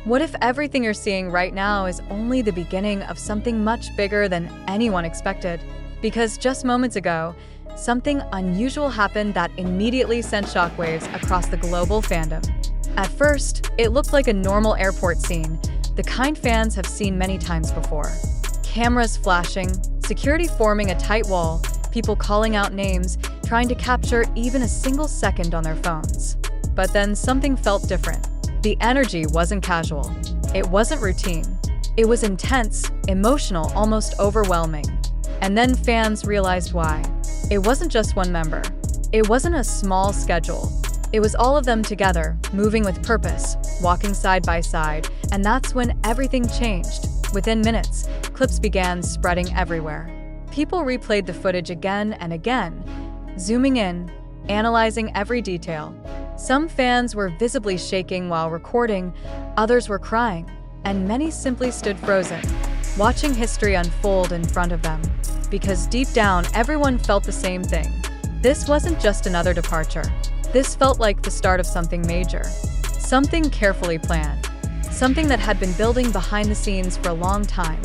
What if everything you're seeing right now is only the beginning of something much bigger than anyone expected? Because just moments ago, something unusual happened that immediately sent shockwaves across the global fandom. At first, it looked like a normal airport scene, the kind fans have seen many times before. Cameras flashing, security forming a tight wall, people calling out names, trying to capture even a single second on their phones. But then something felt different. The energy wasn't casual. It wasn't routine. It was intense, emotional, almost overwhelming. And then fans realized why. It wasn't just one member. It wasn't a small schedule. It was all of them together, moving with purpose, walking side by side, and that's when everything changed. Within minutes, clips began spreading everywhere. People replayed the footage again and again, zooming in, analyzing every detail. Some fans were visibly shaking while recording, others were crying, and many simply stood frozen, watching history unfold in front of them. Because deep down, everyone felt the same thing. This wasn't just another departure. This felt like the start of something major. Something carefully planned. Something that had been building behind the scenes for a long time.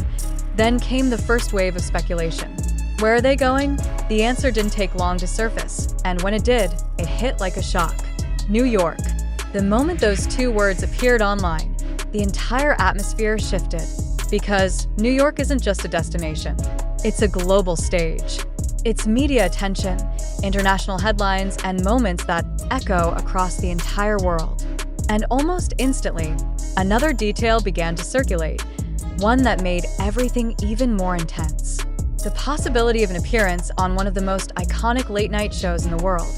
Then came the first wave of speculation. Where are they going? The answer didn't take long to surface, and when it did, it hit like a shock. New York. The moment those two words appeared online, the entire atmosphere shifted. Because New York isn't just a destination, it's a global stage. It's media attention, international headlines, and moments that echo across the entire world. And almost instantly, another detail began to circulate, one that made everything even more intense. The possibility of an appearance on one of the most iconic late-night shows in the world,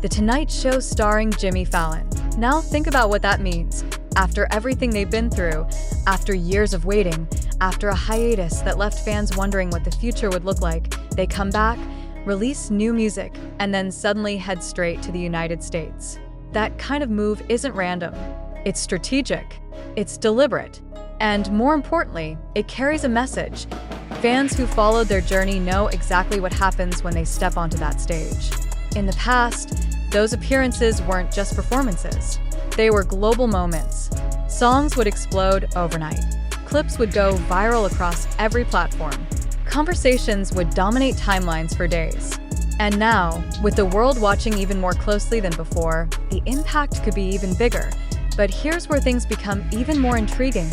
The Tonight Show starring Jimmy Fallon. Now think about what that means. After everything they've been through, after years of waiting, after a hiatus that left fans wondering what the future would look like, they come back, release new music, and then suddenly head straight to the United States. That kind of move isn't random. It's strategic. It's deliberate. And more importantly, it carries a message. Fans who followed their journey know exactly what happens when they step onto that stage. In the past, those appearances weren't just performances. They were global moments. Songs would explode overnight. Clips would go viral across every platform. Conversations would dominate timelines for days. And now, with the world watching even more closely than before, the impact could be even bigger. But here's where things become even more intriguing.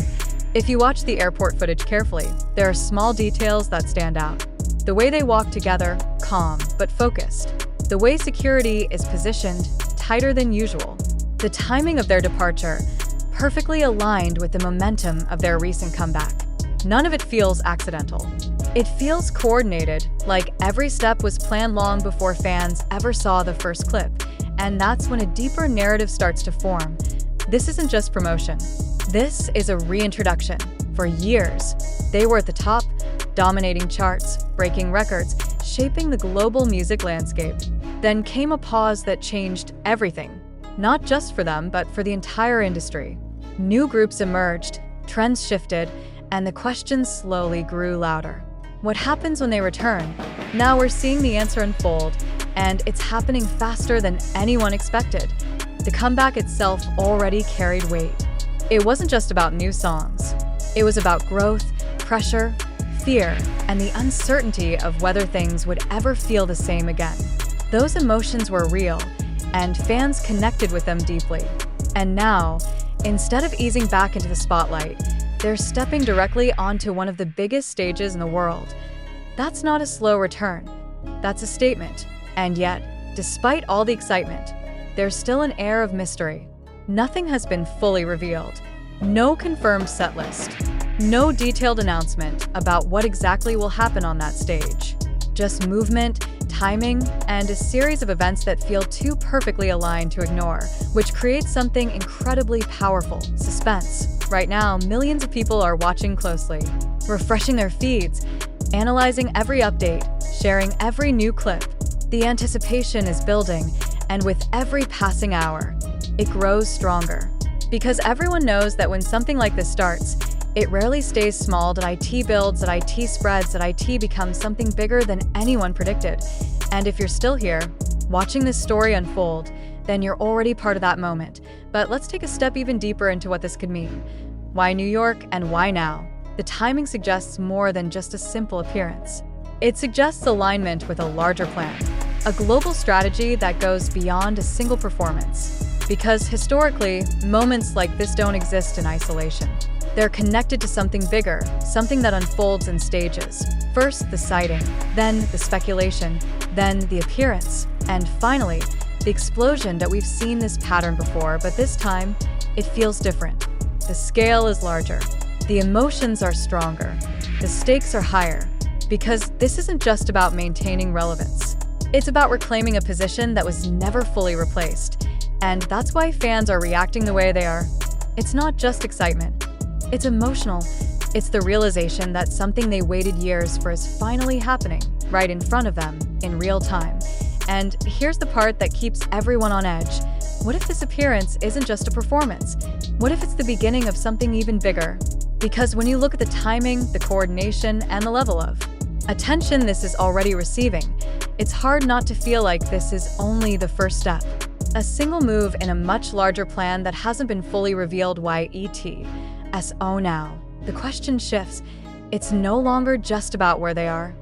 If you watch the airport footage carefully, there are small details that stand out. The way they walk together, calm but focused. The way security is positioned, tighter than usual. The timing of their departure, perfectly aligned with the momentum of their recent comeback. None of it feels accidental. It feels coordinated, like every step was planned long before fans ever saw the first clip. And that's when a deeper narrative starts to form. This isn't just promotion. This is a reintroduction. For years, they were at the top, dominating charts, breaking records, shaping the global music landscape. Then came a pause that changed everything. Not just for them, but for the entire industry. New groups emerged, trends shifted, and the questions slowly grew louder. What happens when they return? Now we're seeing the answer unfold, and it's happening faster than anyone expected. The comeback itself already carried weight. It wasn't just about new songs. It was about growth, pressure, fear, and the uncertainty of whether things would ever feel the same again. Those emotions were real, and fans connected with them deeply. And now, instead of easing back into the spotlight, they're stepping directly onto one of the biggest stages in the world. That's not a slow return. That's a statement. And yet, despite all the excitement, there's still an air of mystery. Nothing has been fully revealed. No confirmed set list. No detailed announcement about what exactly will happen on that stage. Just movement, timing, and a series of events that feel too perfectly aligned to ignore, which creates something incredibly powerful: suspense. Right now, millions of people are watching closely, refreshing their feeds, analyzing every update, sharing every new clip. The anticipation is building, and with every passing hour, it grows stronger. Because everyone knows that when something like this starts, it rarely stays small. That IT builds, that IT spreads, that IT becomes something bigger than anyone predicted. And if you're still here, watching this story unfold, then you're already part of that moment. But let's take a step even deeper into what this could mean. Why New York and why now? The timing suggests more than just a simple appearance. It suggests alignment with a larger plan, a global strategy that goes beyond a single performance. Because historically, moments like this don't exist in isolation. They're connected to something bigger, something that unfolds in stages. First, the sighting, then the speculation, then the appearance, and finally, the explosion that we've seen this pattern before, but this time, it feels different. The scale is larger. The emotions are stronger. The stakes are higher. Because this isn't just about maintaining relevance. It's about reclaiming a position that was never fully replaced. And that's why fans are reacting the way they are. It's not just excitement. It's emotional. It's the realization that something they waited years for is finally happening, right in front of them, in real time. And here's the part that keeps everyone on edge. What if this appearance isn't just a performance? What if it's the beginning of something even bigger? Because when you look at the timing, the coordination, and the level of attention this is already receiving, it's hard not to feel like this is only the first step. A single move in a much larger plan that hasn't been fully revealed. Why BTS now? The question shifts. It's no longer just about where they are.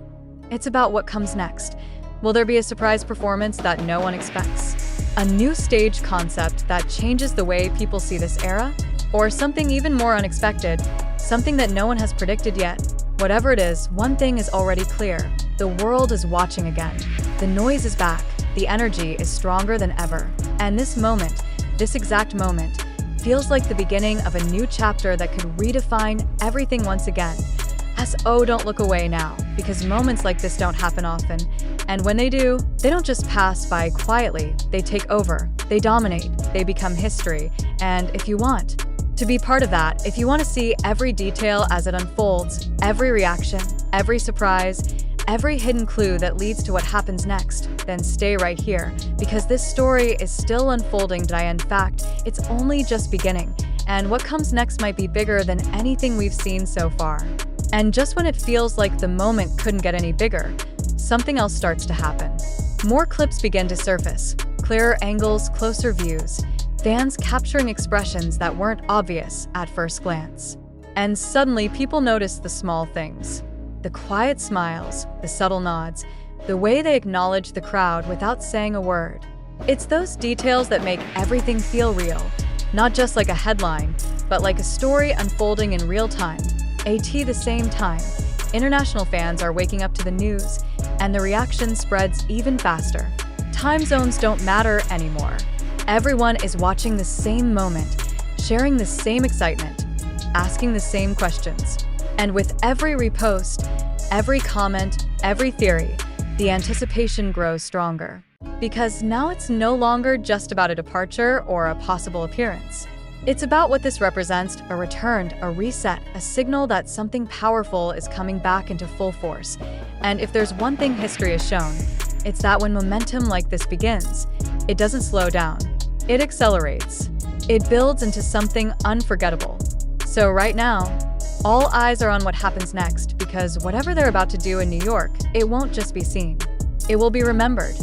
It's about what comes next. Will there be a surprise performance that no one expects? A new stage concept that changes the way people see this era? Or something even more unexpected, something that no one has predicted yet? Whatever it is, one thing is already clear. The world is watching again. The noise is back. The energy is stronger than ever. And this moment, this exact moment, feels like the beginning of a new chapter that could redefine everything once again. Don't look away now, because moments like this don't happen often. And when they do, they don't just pass by quietly, they take over, they dominate, they become history. And if you want to be part of that, if you want to see every detail as it unfolds, every reaction, every surprise, every hidden clue that leads to what happens next, then stay right here, because this story is still unfolding. In fact, it's only just beginning, and what comes next might be bigger than anything we've seen so far. And just when it feels like the moment couldn't get any bigger, something else starts to happen. More clips begin to surface, clearer angles, closer views, fans capturing expressions that weren't obvious at first glance. And suddenly people notice the small things. The quiet smiles, the subtle nods, the way they acknowledge the crowd without saying a word. It's those details that make everything feel real, not just like a headline, but like a story unfolding in real time. At the same time, international fans are waking up to the news, and the reaction spreads even faster. Time zones don't matter anymore. Everyone is watching the same moment, sharing the same excitement, asking the same questions. And with every repost, every comment, every theory, the anticipation grows stronger. Because now it's no longer just about a departure or a possible appearance. It's about what this represents: a return, a reset, a signal that something powerful is coming back into full force. And if there's one thing history has shown, it's that when momentum like this begins, it doesn't slow down. It accelerates. It builds into something unforgettable. So right now, all eyes are on what happens next, because whatever they're about to do in New York, it won't just be seen. It will be remembered.